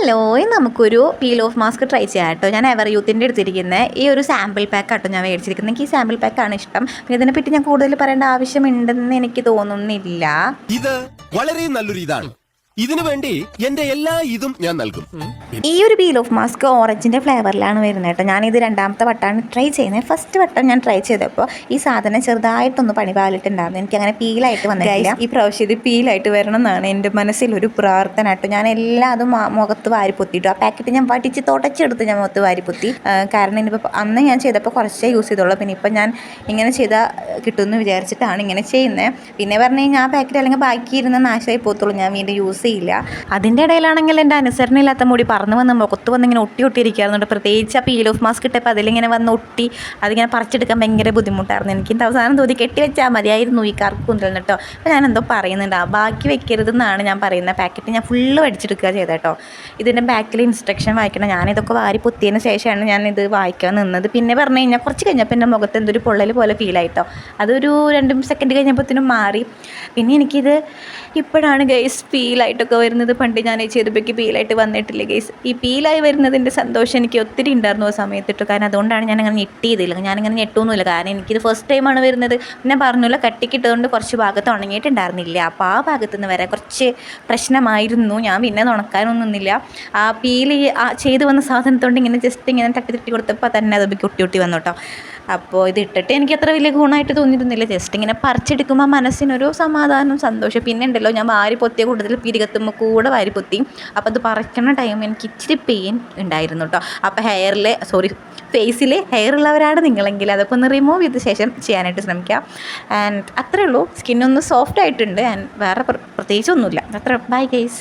Hello, നമുക്കൊരു peel off mask try ചെയ്യാം കേട്ടോ. ഞാൻ എവർ യൂത്തിൻ്റെ എടുത്തിരിക്കുന്നത് ഈ ഒരു സാമ്പിൾ പാക്ക് കേട്ടോ ഞാൻ മേടിച്ചിരിക്കുന്നത്. എനിക്ക് ഈ സാമ്പിൾ പാക്കാണ് ഇഷ്ടം. പിന്നെ ഇതിനെപ്പറ്റി ഞാൻ കൂടുതൽ പറയേണ്ട ആവശ്യമുണ്ടെന്ന് എനിക്ക് തോന്നുന്നില്ല. ഇത് വളരെ നല്ലൊരു ഇതാണ്. ഇതിനു വേണ്ടി എന്റെ എല്ലാ ഇതും ഞാൻ നൽകും. ഈ ഒരു പീൽ ഓഫ് മാസ്ക് ഓറഞ്ചിൻ്റെ ഫ്ലേവറിലാണ് വരുന്നത് കേട്ടോ. ഞാനിത് രണ്ടാമത്തെ വട്ടമാണ് ട്രൈ ചെയ്യുന്നത്. ഫസ്റ്റ് വട്ടം ഞാൻ ട്രൈ ചെയ്തപ്പോൾ ഈ സാധനം ചെറുതായിട്ടൊന്ന് പണി പാലിട്ടുണ്ടായിരുന്നു. എനിക്കങ്ങനെ പീലായിട്ട് വന്നിട്ടില്ല. ഈ പ്രാവശ്യം ഇത് പീലായിട്ട് വരണം എന്നാണ് എൻ്റെ മനസ്സിലൊരു പ്രാർത്ഥന കേട്ടോ. ഞാൻ എല്ലാതും മുഖത്ത് വാരിപ്പൊത്തിയിട്ടു. ആ പാക്കറ്റ് ഞാൻ വടിച്ച് തുടച്ചെടുത്ത് ഞാൻ മുഖത്ത് വാരിപ്പൊത്തി. കാരണം ഇനിയിപ്പോൾ അന്ന് ഞാൻ ചെയ്തപ്പോൾ കുറച്ചേ യൂസ് ചെയ്തോളൂ. പിന്നെ ഇപ്പം ഞാൻ ഇങ്ങനെ ചെയ്താൽ കിട്ടുമെന്ന് വിചാരിച്ചിട്ടാണ് ഇങ്ങനെ ചെയ്യുന്നത്. പിന്നെ പറഞ്ഞു കഴിഞ്ഞാൽ ആ പാക്കറ്റ് അല്ലെങ്കിൽ ബാക്കി ഇരുന്ന് നാശമായി പോകത്തുള്ളൂ, ഞാൻ വീണ്ടും യൂസ് ചെയ്യില്ല. അതിൻ്റെ ഇടയിലാണെങ്കിൽ എൻ്റെ അനുസരണയില്ലാത്ത മുടി പറന്ന് വന്ന് മുഖത്ത് വന്ന് ഇങ്ങനെ ഒട്ടിയിരിക്കാറുണ്ട്. പ്രത്യേകിച്ച് ആ പീൽ ഓഫ് മാസ്ക് ഇട്ടപ്പോൾ അതിലിങ്ങനെ വന്ന് ഒട്ടി അതിങ്ങനെ പറിച്ചെടുക്കാൻ ഭയങ്കര ബുദ്ധിമുട്ടായിരുന്നു. എനിക്ക് അവസാനം തോന്നി കെട്ടി വെച്ചാൽ മതിയായിരുന്നു ഈ കറക്കുന്തൽ കേട്ടോ. അപ്പോൾ ഞാൻ എന്തോ പറയുന്നുണ്ട്, ബാക്കി വെക്കരുതെന്നാണ് ഞാൻ പറയുന്നത്. പാക്കറ്റ് ഞാൻ ഫുള്ള് വടിച്ചെടുക്കുക ചെയ്ത കേട്ടോ. ഇതിൻ്റെ ബാക്കിൽ ഇൻസ്ട്രക്ഷൻ വായിക്കണം. ഞാനിതൊക്കെ വാരി പൊത്തിയതിന് ശേഷമാണ് ഞാനിത് വായിക്കാൻ നിന്നത്. പിന്നെ പറഞ്ഞു കഴിഞ്ഞാൽ കുറച്ച് കഴിഞ്ഞപ്പോൾ എൻ്റെ മുഖത്ത് എന്തൊരു പൊള്ളൽ പോലെ ഫീലായിട്ടോ. അതൊരു 2 സെക്കൻഡ് കഴിഞ്ഞപ്പോഴത്തേനും മാറി. പിന്നെ എനിക്കിത് ഇപ്പോഴാണ് ഗൈസ് ഫീലായിട്ടൊക്കെ വരുന്നത്. പണ്ട് ഞാൻ ചെയ്തപ്പോഴേക്ക് പീലായിട്ട് വന്നിട്ടില്ല ഗൈസ്. ഈ പീലായി വരുന്നതിൻ്റെ സന്തോഷം എനിക്ക് ഒത്തിരി ഉണ്ടായിരുന്നു ആ സമയത്തിട്ട്. കാരണം അതുകൊണ്ടാണ് ഞാനങ്ങനെ ഞെട്ടിയതില്ല. ഞാനിങ്ങനെ ഞെട്ടൊന്നുമില്ല, കാരണം എനിക്കിത് ഫസ്റ്റ് ടൈമാണ് വരുന്നത്. പിന്നെ പറഞ്ഞില്ല, കട്ടിക്കിട്ടതുകൊണ്ട് കുറച്ച് ഭാഗത്ത് ഉണങ്ങിയിട്ടുണ്ടായിരുന്നില്ല. അപ്പോൾ ആ ഭാഗത്തു നിന്ന് വരെ കുറച്ച് പ്രശ്നമായിരുന്നു. ഞാൻ പിന്നെ ഉണക്കാനൊന്നും നിന്നില്ല. ആ പീല് ചെയ്ത് വന്ന സാധനത്തോണ്ട് ഇങ്ങനെ ജസ്റ്റ് ഇങ്ങനെ തട്ടി കൊടുത്തപ്പോൾ തന്നെ അത് ഒട്ടി വന്നു കേട്ടോ. അപ്പോൾ ഇത് ഇട്ടിട്ട് എനിക്ക് അത്ര വലിയ ഗുണമായിട്ട് തോന്നിയിരുന്നില്ല. ജസ്റ്റ് ഇങ്ങനെ പറിച്ചെടുക്കുമ്പോൾ മനസ്സിനൊരു സമാധാനം, സന്തോഷം. പിന്നെ ഉണ്ടല്ലോ, ഞാൻ വാരി പൊത്തിയ കൂടുതൽ പിരികത്തുമ്പോൾ കൂടെ വാരി പൊത്തി. അപ്പോൾ അത് പറിക്കുന്ന ടൈം എനിക്ക് ഇച്ചിരി പെയിൻ ഉണ്ടായിരുന്നു കേട്ടോ. അപ്പോൾ ഫേസിൽ ഹെയർ ഉള്ളവരാണ് നിങ്ങളെങ്കിൽ അതൊക്കെ ഒന്ന് റിമൂവ് ചെയ്ത ശേഷം ചെയ്യാനായിട്ട് ശ്രമിക്കാം. ആൻഡ് അത്രേ ഉള്ളൂ. സ്കിന്നൊന്ന് സോഫ്റ്റ് ആയിട്ടുണ്ട്. ആൻഡ് വേറെ പ്രത്യേകിച്ചൊന്നുമില്ല. അത്ര. Bye guys.